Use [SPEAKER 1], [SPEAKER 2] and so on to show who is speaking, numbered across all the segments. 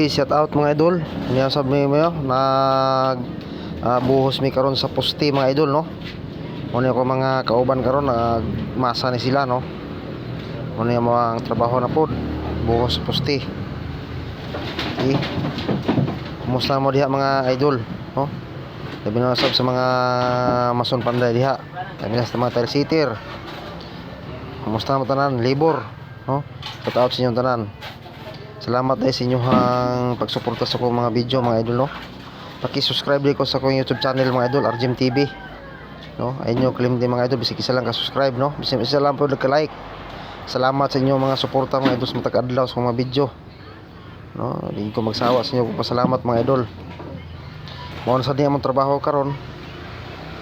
[SPEAKER 1] Shout out mga idol. Niya sabi mo nag buhos mi karon sa poste mga idol no. Muna ko mga kauban karon nagmasa ni sila no. Muna yung mga trabaho na pod buhos sa poste. Okay. Kumusta mo diha mga idol no? Labi na sab sa mga mason panday diha. Labi na sa mga tire sitter. Kumusta mo tanan labor no? Shout out sa inyong tanan. Salamat dahil sa inyong pagsuporta sa akong mga video mga idol no. Paki-subscribe din ko sa akong YouTube channel mga idol, RGM TV. No, ayun yung claim din mga idol, bisig isa lang ka-subscribe no. Bisig isa lang po ka-like. Salamat sa inyong mga suporta mga idol sa matag adlaw sa mga video. No, di ko magsawa sa inyo pasalamat mga idol. Mao sa diya mong trabaho karon.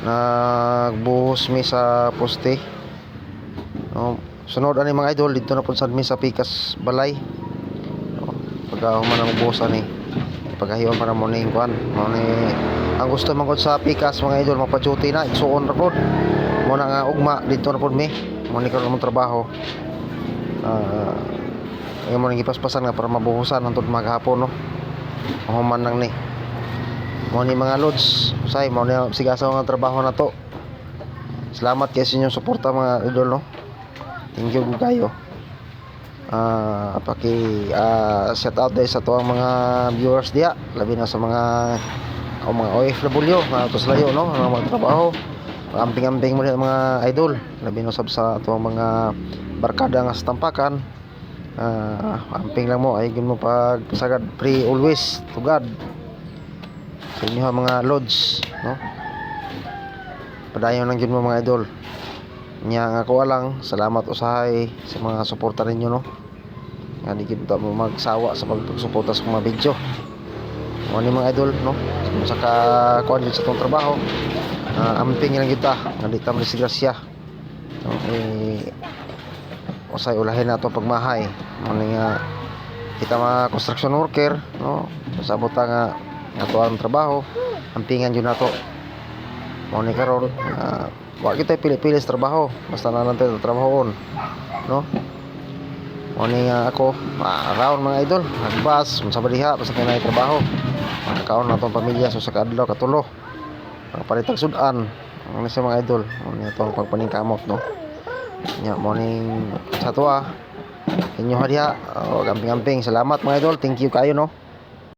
[SPEAKER 1] Nagbuhos mi sa poste. No, sunod ani mga idol dito na pud sad mi sa Pikas Balay. Pagkahuman ang busa ni pagkahiwan para mo ning kuan mo ni ang gusto man gud sa Pikas mga idol mapaduty na igsuon ra pod mo na nga ugma dito na pod mi mo ni karon mong trabaho ay mo ni gipaspasan nga para mabuhusan hangtod maghapon no human nang ni mo ni mga lods usay mo ni sigasa nga trabaho na to. Salamat kay sa inyong suporta mga idol no, thank you kayo. Shout out sa tuwang mga viewers diya, labi na sa mga OFW na to sa layo no, mga magtrabaho amping-amping mo mga idol, labi na sab sa tuwang mga barkada nga sa tampakan. Amping lang mo ay gyud mo pag sagad free always to God sa inyo mga lods no, padayon lang gyud mo mga idol nya nga ko lang. Salamat usahay sa mga suporta ninyo no, nga di kita mo magsawa sa pagsuporta sa mga video mo ni mga idol no. Sa kuan sa tong trabaho amping lang kita nga di ta disgrasya no, usay ulahin nato pagmahay mo ni nga kita mga construction worker no, pasabot nga ato ang trabaho ampingan jud nato mo ni karon wa kita pili-pili sa trabaho basta na lang tayo trabahon no. Morning ako around mga idol nagbas sa baliha basta kay na trabaho makakaon na tong pamilya so sa kadlaw katulo ang palitag sudan ano sa mga idol ano itong pagpaningkamot no nya morning sa tuwa inyo hadiha gamping-gamping. Salamat mga idol, thank you kayo no.